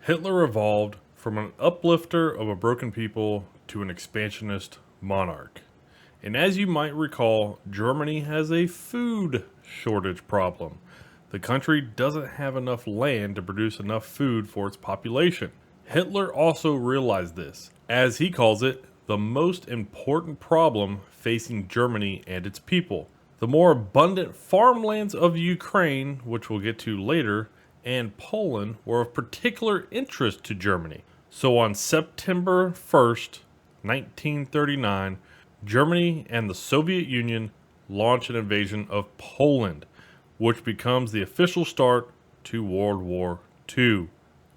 Hitler evolved from an uplifter of a broken people to an expansionist monarch. And as you might recall, Germany has a food shortage problem. The country doesn't have enough land to produce enough food for its population. Hitler also realized this, as he calls it, the most important problem facing Germany and its people. The more abundant farmlands of Ukraine, which we'll get to later, and Poland were of particular interest to Germany. So on September 1st, 1939, Germany and the Soviet Union launch an invasion of Poland, which becomes the official start to World War II.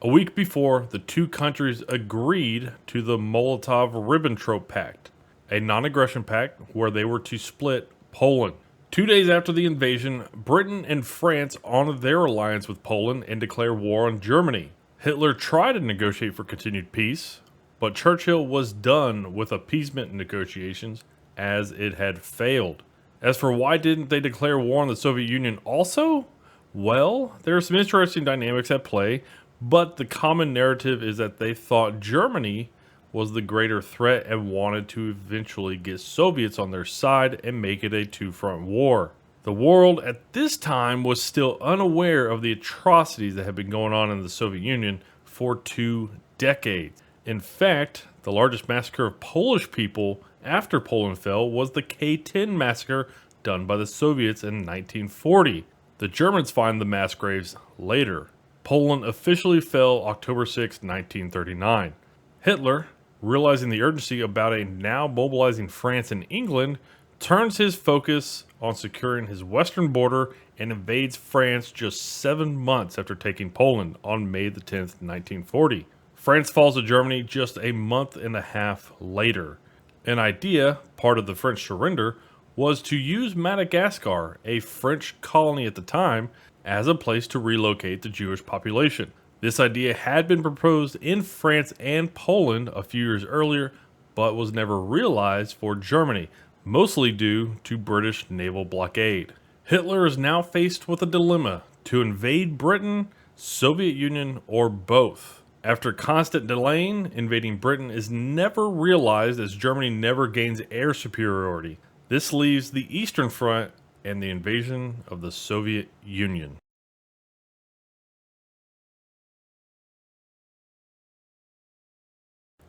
A week before, the two countries agreed to the Molotov-Ribbentrop Pact, a non-aggression pact where they were to split Poland. 2 days after the invasion, Britain and France honored their alliance with Poland and declared war on Germany. Hitler tried to negotiate for continued peace, but Churchill was done with appeasement negotiations as it had failed. As for why didn't they declare war on the Soviet Union also? Well, there are some interesting dynamics at play, but the common narrative is that they thought Germany was the greater threat and wanted to eventually get Soviets on their side and make it a two-front war. The world at this time was still unaware of the atrocities that had been going on in the Soviet Union for 2 decades. In fact, the largest massacre of Polish people after Poland fell was the K-10 massacre done by the Soviets in 1940. The Germans find the mass graves later. Poland officially fell October 6, 1939. Hitler, realizing the urgency about a now mobilizing France and England, turns his focus on securing his western border and invades France just 7 months after taking Poland on May the 10th, 1940. France falls to Germany just a month and a half later. An idea, part of the French surrender, was to use Madagascar, a French colony at the time, as a place to relocate the Jewish population. This idea had been proposed in France and Poland a few years earlier, but was never realized for Germany, mostly due to British naval blockade. Hitler is now faced with a dilemma: to invade Britain, Soviet Union, or both. After constant delaying, invading Britain is never realized as Germany never gains air superiority. This leaves the Eastern Front and the invasion of the Soviet Union.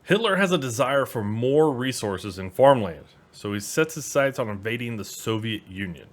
Hitler has a desire for more resources and farmland, so he sets his sights on invading the Soviet Union.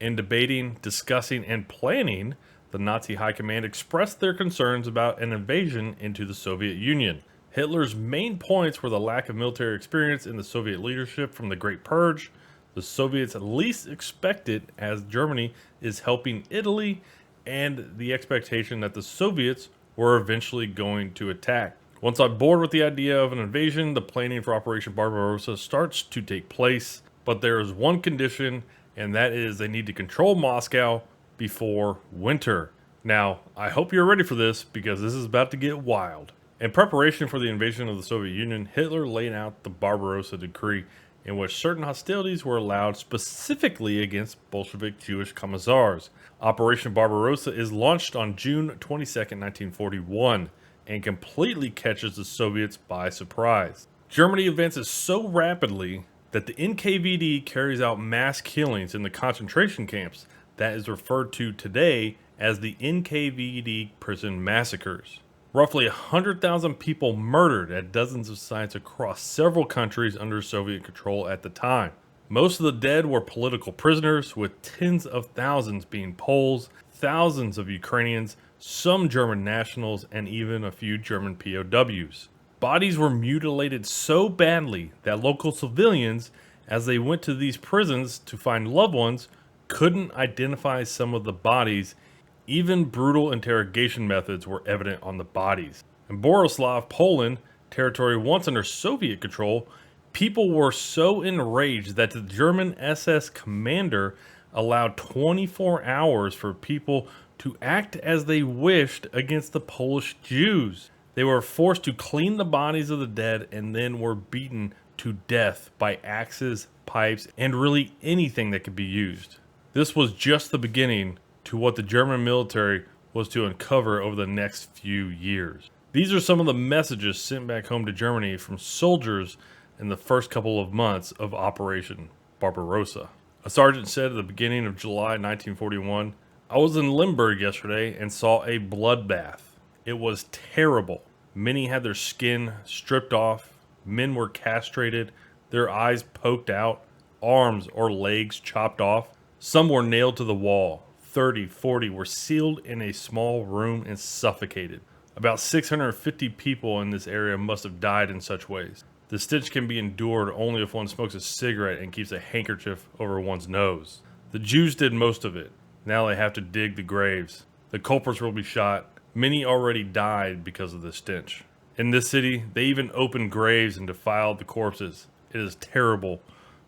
In debating, discussing, and planning, the Nazi high command expressed their concerns about an invasion into the Soviet Union. Hitler's main points were the lack of military experience in the Soviet leadership from the Great Purge, the Soviets least expected as Germany is helping Italy, and the expectation that the Soviets were eventually going to attack. Once on board with the idea of an invasion, the planning for Operation Barbarossa starts to take place, but there is one condition, and that is they need to control Moscow before winter. Now, I hope you're ready for this because this is about to get wild. In preparation for the invasion of the Soviet Union, Hitler laid out the Barbarossa Decree, in which certain hostilities were allowed specifically against Bolshevik Jewish commissars. Operation Barbarossa is launched on June 22, 1941. And completely catches the Soviets by surprise. Germany advances so rapidly that the NKVD carries out mass killings in the concentration camps that is referred to today as the NKVD prison massacres. Roughly 100,000 people murdered at dozens of sites across several countries under Soviet control at the time. Most of the dead were political prisoners, with tens of thousands being Poles, thousands of Ukrainians, some German nationals, and even a few German POWs. Bodies were mutilated so badly that local civilians, as they went to these prisons to find loved ones, couldn't identify some of the bodies. Even brutal interrogation methods were evident on the bodies. In Borislav, Poland, territory once under Soviet control, people were so enraged that the German SS commander allowed 24 hours for people to act as they wished against the Polish Jews. They were forced to clean the bodies of the dead and then were beaten to death by axes, pipes, and really anything that could be used. This was just the beginning to what the German military was to uncover over the next few years. These are some of the messages sent back home to Germany from soldiers in the first couple of months of Operation Barbarossa. A sergeant said at the beginning of July 1941, "I was in Limburg yesterday and saw a bloodbath. It was terrible. Many had their skin stripped off, men were castrated, their eyes poked out, arms or legs chopped off. Some were nailed to the wall. 30, 40 were sealed in a small room and suffocated. About 650 people in this area must have died in such ways. The stench can be endured only if one smokes a cigarette and keeps a handkerchief over one's nose. The Jews did most of it. Now they have to dig the graves. The culprits will be shot. Many already died because of the stench. In this city, they even opened graves and defiled the corpses. It is terrible.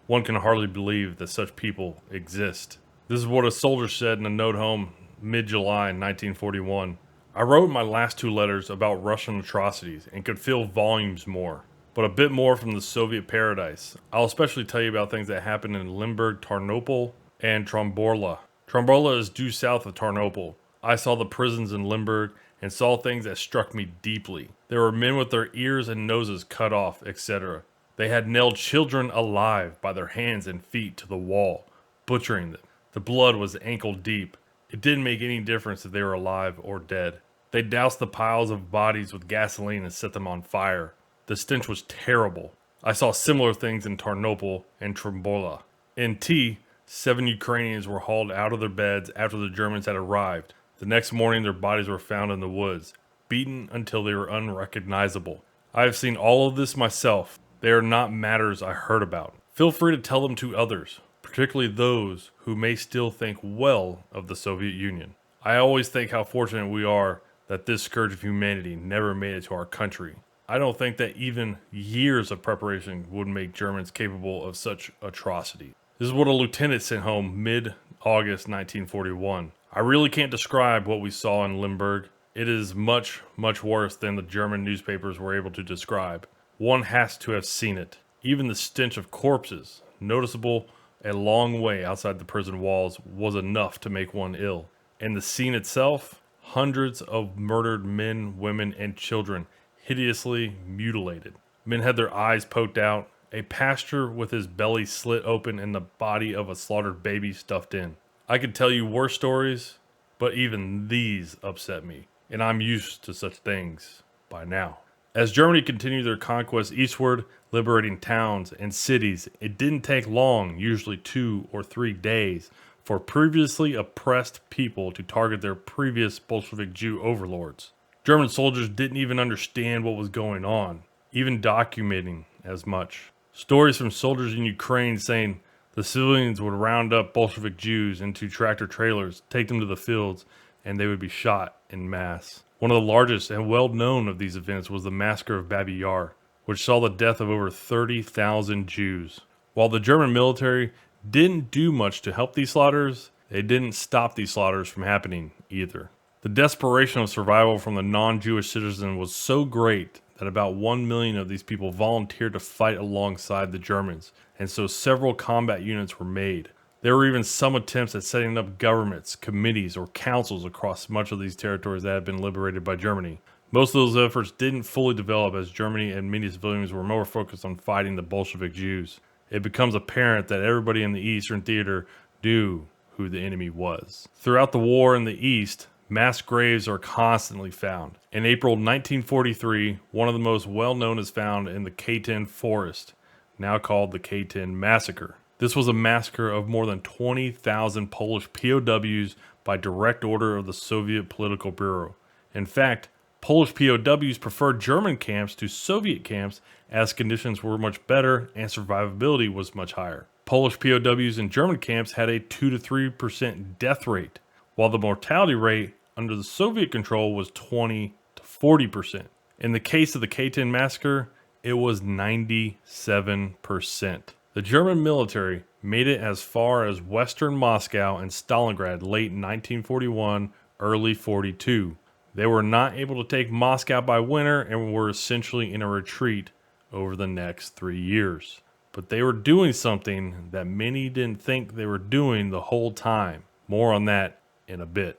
One can hardly believe that such people exist." This is what a soldier said in a note home mid-July 1941. "I wrote my last two letters about Russian atrocities and could fill volumes more, but a bit more from the Soviet paradise. I'll especially tell you about things that happened in Limburg, Tarnopol, and Tromborla. Tromborla is due south of Tarnopol. I saw the prisons in Limburg and saw things that struck me deeply. There were men with their ears and noses cut off, etc. They had nailed children alive by their hands and feet to the wall, butchering them. The blood was ankle deep. It didn't make any difference if they were alive or dead. They doused the piles of bodies with gasoline and set them on fire. The stench was terrible. I saw similar things in Tarnopol and Trombola. In T, 7 Ukrainians were hauled out of their beds after the Germans had arrived. The next morning, their bodies were found in the woods, beaten until they were unrecognizable. I have seen all of this myself. They are not matters I heard about. Feel free to tell them to others, particularly those who may still think well of the Soviet Union. I always think how fortunate we are that this scourge of humanity never made it to our country. I don't think that even years of preparation would make Germans capable of such atrocity." This is what a lieutenant sent home mid-August 1941. "I really can't describe what we saw in Limburg. It is much, much worse than the German newspapers were able to describe. One has to have seen it. Even the stench of corpses, noticeable a long way outside the prison walls, was enough to make one ill. And the scene itself, hundreds of murdered men, women, and children, hideously mutilated. Men had their eyes poked out, a pastor with his belly slit open and the body of a slaughtered baby stuffed in. I could tell you worse stories, but even these upset me, and I'm used to such things by now." As Germany continued their conquest eastward, liberating towns and cities, it didn't take long, usually 2 or 3 days, for previously oppressed people to target their previous Bolshevik Jew overlords. German soldiers didn't even understand what was going on, even documenting as much. Stories from soldiers in Ukraine saying the civilians would round up Bolshevik Jews into tractor trailers, take them to the fields, and they would be shot in mass. One of the largest and well-known of these events was the Massacre of Babi Yar, which saw the death of over 30,000 Jews. While the German military didn't do much to help these slaughters, they didn't stop these slaughters from happening either. The desperation of survival from the non-Jewish citizen was so great that about 1 million of these people volunteered to fight alongside the Germans, and so several combat units were made. There were even some attempts at setting up governments, committees, or councils across much of these territories that had been liberated by Germany. Most of those efforts didn't fully develop as Germany and many civilians were more focused on fighting the Bolshevik Jews. It becomes apparent that everybody in the Eastern Theater knew who the enemy was. Throughout the war in the East, mass graves are constantly found. In April 1943, one of the most well-known is found in the Katyn forest, now called the Katyn Massacre. This was a massacre of more than 20,000 Polish POWs by direct order of the Soviet Political Bureau. In fact, Polish POWs preferred German camps to Soviet camps as conditions were much better and survivability was much higher. Polish POWs in German camps had a 2 to 3% death rate, while the mortality rate under the Soviet control was 20 to 40%. In the case of the Katyn massacre, it was 97%. The German military made it as far as western Moscow and Stalingrad late 1941, early 42. They were not able to take Moscow by winter and were essentially in a retreat over the next 3 years. But they were doing something that many didn't think they were doing the whole time. More on that in a bit.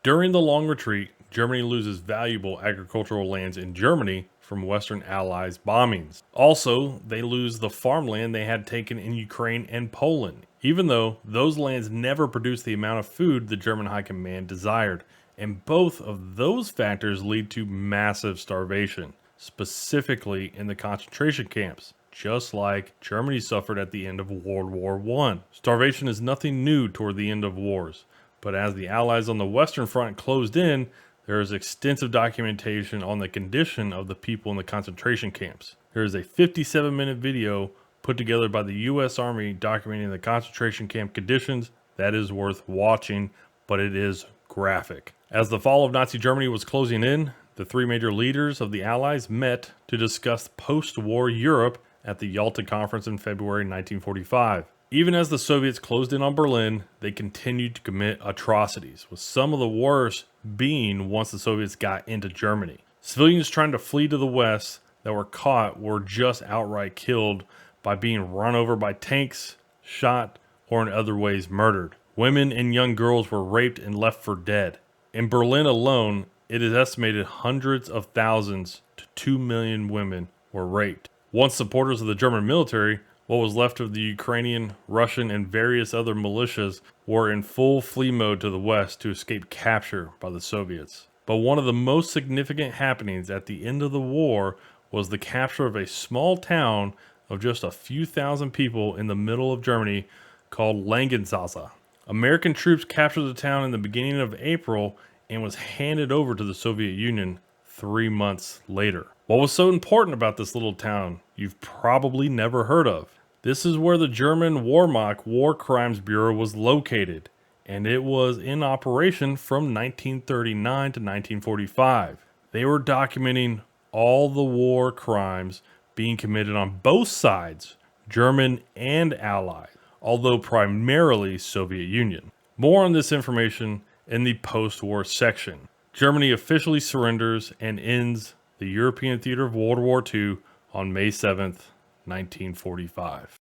During the long retreat, Germany loses valuable agricultural lands in Germany from Western Allies' bombings. Also, they lose the farmland they had taken in Ukraine and Poland, even though those lands never produced the amount of food the German high command desired. And both of those factors lead to massive starvation, specifically in the concentration camps, just like Germany suffered at the end of World War I. Starvation is nothing new toward the end of wars, but as the Allies on the Western Front closed in, there is extensive documentation on the condition of the people in the concentration camps. There is a 57-minute video put together by the U.S. Army documenting the concentration camp conditions that is worth watching, but it is graphic. As the fall of Nazi Germany was closing in, the three major leaders of the Allies met to discuss post-war Europe at the Yalta Conference in February 1945. Even as the Soviets closed in on Berlin, they continued to commit atrocities, with some of the worst being once the Soviets got into Germany. Civilians trying to flee to the west that were caught were just outright killed by being run over by tanks, shot, or in other ways murdered. Women and young girls were raped and left for dead. In Berlin alone, it is estimated hundreds of thousands to 2 million women were raped. Once supporters of the German military, what was left of the Ukrainian, Russian, and various other militias were in full flee mode to the west to escape capture by the Soviets. But one of the most significant happenings at the end of the war was the capture of a small town of just a few thousand people in the middle of Germany called Langensalza. American troops captured the town in the beginning of April and was handed over to the Soviet Union 3 months later. What was so important about this little town you've probably never heard of? This is where the German Wehrmacht War Crimes Bureau was located, and it was in operation from 1939 to 1945. They were documenting all the war crimes being committed on both sides, German and Allied, although primarily Soviet Union. More on this information in the post-war section. Germany officially surrenders and ends the European theater of World War II on May 7th, 1945.